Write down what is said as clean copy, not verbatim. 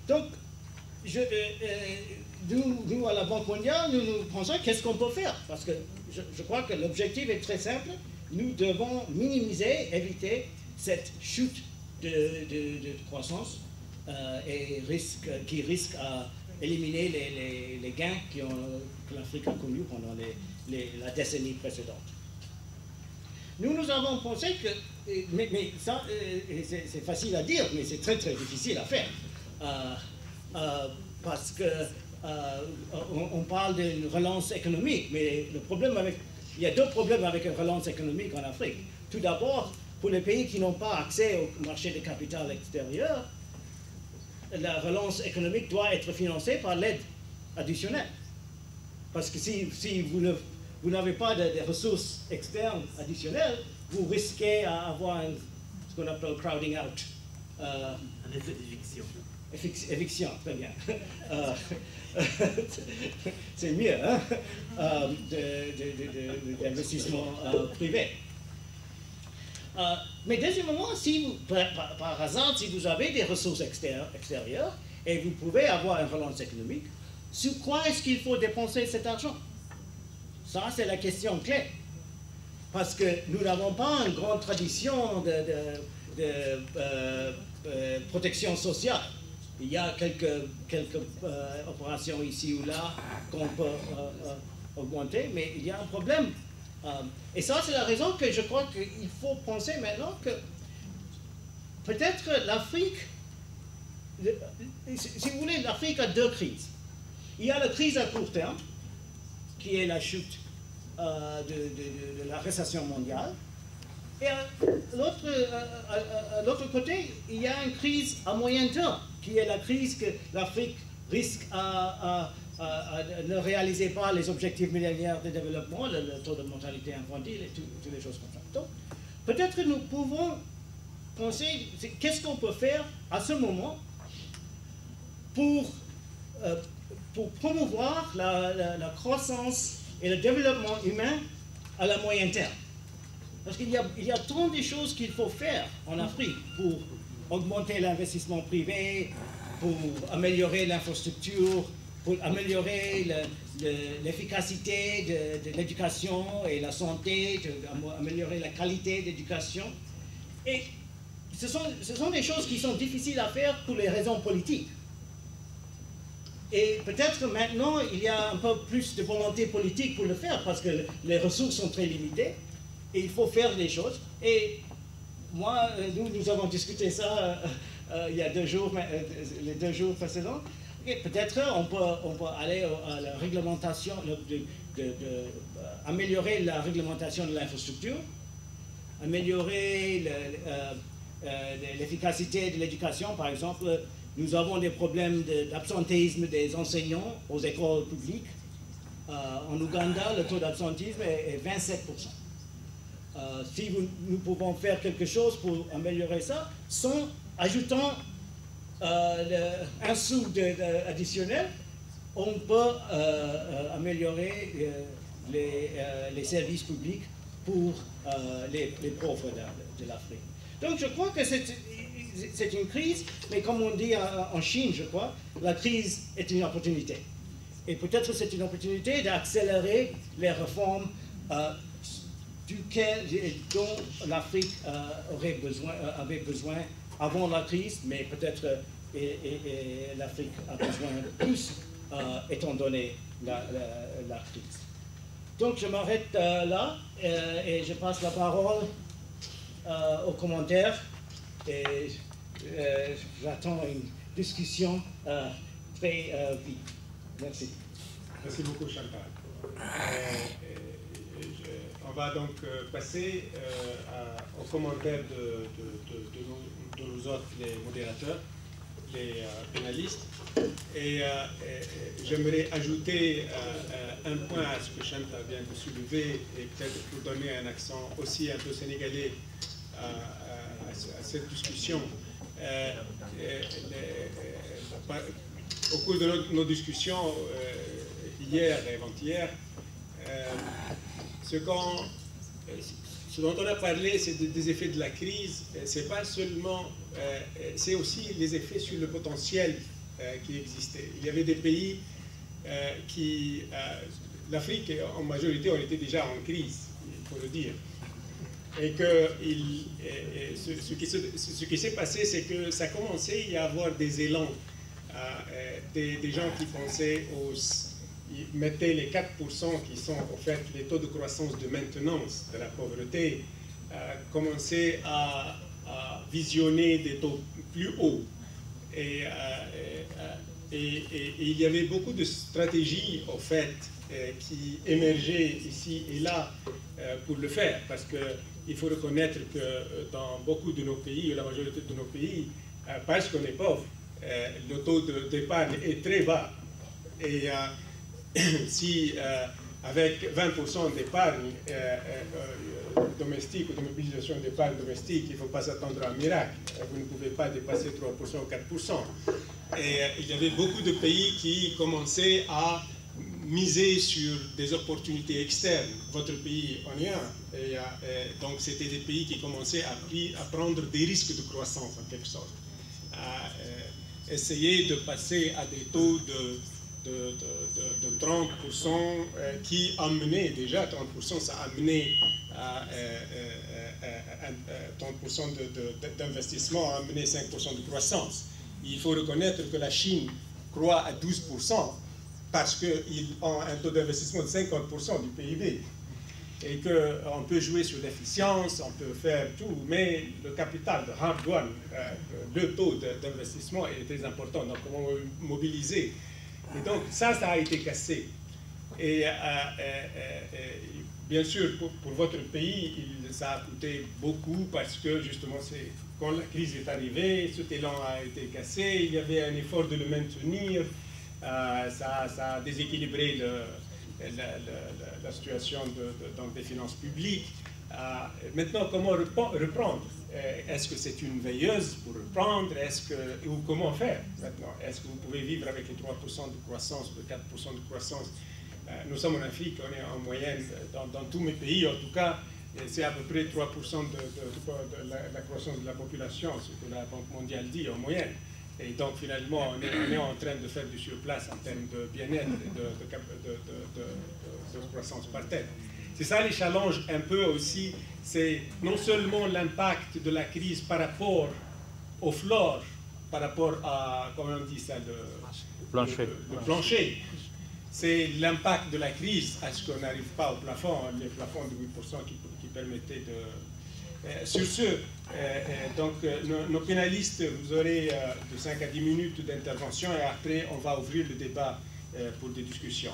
Donc, nous, à la Banque mondiale, nous pensons qu'est-ce qu'on peut faire. Parce que je crois que l'objectif est très simple. Nous devons minimiser, éviter cette chute de croissance qui risque à éliminer les gains que l'Afrique a connus pendant la décennie précédente. Nous avons pensé que, mais ça, c'est facile à dire, mais c'est très très difficile à faire. Parce que on parle d'une relance économique, mais il y a deux problèmes avec une relance économique en Afrique. Tout d'abord, pour les pays qui n'ont pas accès au marché de capital extérieur, la relance économique doit être financée par l'aide additionnelle. Parce que si vous n'avez pas de ressources externes additionnelles, vous risquez d'avoir ce qu'on appelle crowding out. Un effet d'éviction. Éviction, très bien. C'est mieux, hein, d'investissement privé. Mais deuxièmement, si vous, par hasard, si vous avez des ressources extérieures et vous pouvez avoir une relance économique, sur quoi est-ce qu'il faut dépenser cet argent? Ça, c'est la question clé. Parce que nous n'avons pas une grande tradition de protection sociale. Il y a quelques opérations ici ou là qu'on peut augmenter, mais il y a un problème. Et ça, c'est la raison que je crois qu'il faut penser maintenant que peut-être l'Afrique, si vous voulez, l'Afrique a deux crises. Il y a la crise à court terme, qui est la chute de la récession mondiale. Et à l'autre côté, il y a une crise à moyen terme, qui est la crise que l'Afrique risque à ne réaliser pas les objectifs millénaires de développement, le taux de mortalité infantile et toutes les choses comme ça. Donc, peut-être que nous pouvons penser, qu'est-ce qu'on peut faire à ce moment pour promouvoir la croissance et le développement humain à la moyen terme. Parce qu'il y a tant de choses qu'il faut faire en Afrique pour augmenter l'investissement privé, pour améliorer l'infrastructure, pour améliorer l'efficacité de l'éducation et la santé, améliorer la qualité d'éducation. Et ce sont des choses qui sont difficiles à faire pour les raisons politiques. Et peut-être maintenant, il y a un peu plus de volonté politique pour le faire, parce que les ressources sont très limitées, et il faut faire des choses. Et moi, nous avons discuté ça il y a 2 jours, les 2 jours précédents. Peut-être on peut aller à la réglementation, améliorer la réglementation de l'infrastructure, améliorer l'efficacité de l'éducation. Par exemple, nous avons des problèmes d'absentéisme des enseignants aux écoles publiques. En Ouganda, le taux d'absentéisme est 27%. Si nous pouvons faire quelque chose pour améliorer ça, sans ajoutant un sou additionnel, on peut améliorer les services publics pour les pauvres de l'Afrique. Donc je crois que c'est une crise, mais comme on dit en Chine, je crois, la crise est une opportunité. Et peut-être c'est une opportunité d'accélérer les réformes dont l'Afrique avait besoin avant la crise, mais peut-être l'Afrique a besoin de plus étant donné la crise. Donc je m'arrête là et je passe la parole aux commentaires et j'attends une discussion très vite. Merci. Merci beaucoup Chantal. On va donc passer aux commentaires de nos autres, les modérateurs, les pénalistes. Et j'aimerais ajouter un point à ce que Chantal vient de soulever, et peut-être pour donner un accent aussi un peu sénégalais à cette discussion. Au cours de nos discussions, hier et avant-hier, ce dont on a parlé, c'est des effets de la crise. C'est pas seulement, c'est aussi les effets sur le potentiel qui existaient. Il y avait des pays qui... L'Afrique, en majorité, on était déjà en crise, il faut le dire. Et que ce qui s'est passé, c'est que ça commençait à y avoir des élans, des gens qui pensaient ils mettaient les 4% qui sont en fait les taux de croissance de maintenance de la pauvreté, commençaient à visionner des taux plus hauts. Et il y avait beaucoup de stratégies, en fait, qui émergeaient ici et là pour le faire, parce qu'il faut reconnaître que dans beaucoup de nos pays, la majorité de nos pays, parce qu'on est pauvre, le taux d'épargne est très bas. Et si avec 20% d'épargne domestique ou de mobilisation d'épargne domestique, il ne faut pas s'attendre à un miracle. Vous ne pouvez pas dépasser 3% ou 4%. Et il y avait beaucoup de pays qui commençaient à miser sur des opportunités externes. Votre pays en est un. Et donc c'était des pays qui commençaient à prendre des risques de croissance en quelque sorte. À essayer de passer à des taux de 30% qui amenaient déjà 30%, ça amenait à 30% d'investissement, a amené 5% de croissance. Il faut reconnaître que la Chine croît à 12% parce qu'ils ont un taux d'investissement de 50% du PIB. Et qu'on peut jouer sur l'efficience, on peut faire tout, mais le capital de hard won, le taux d'investissement est très important. Donc, comment mobiliser? Et donc, ça a été cassé. Et bien sûr, pour votre pays, ça a coûté beaucoup parce que, justement, quand la crise est arrivée, cet élan a été cassé, il y avait un effort de le maintenir, ça a déséquilibré la situation donc des finances publiques. Maintenant, comment reprendre? Est-ce que c'est une veilleuse pour reprendre? Ou comment faire maintenant? Est-ce que vous pouvez vivre avec les 3% de croissance, ou 4% de croissance? Nous sommes en Afrique, on est en moyenne, dans tous mes pays en tout cas, c'est à peu près 3% de la croissance de la population, ce que la Banque mondiale dit en moyenne. Et donc finalement, on est en train de faire du surplace en termes de bien-être et de croissance par tête. C'est ça les challenges un peu aussi, c'est non seulement l'impact de la crise par rapport au floor, par rapport à, comment on dit ça, le plancher. C'est l'impact de la crise, à ce qu'on n'arrive pas au plafond, les plafonds de 8% qui permettaient de... Sur ce, donc nos pénalistes, vous aurez de 5 à 10 minutes d'intervention et après on va ouvrir le débat pour des discussions.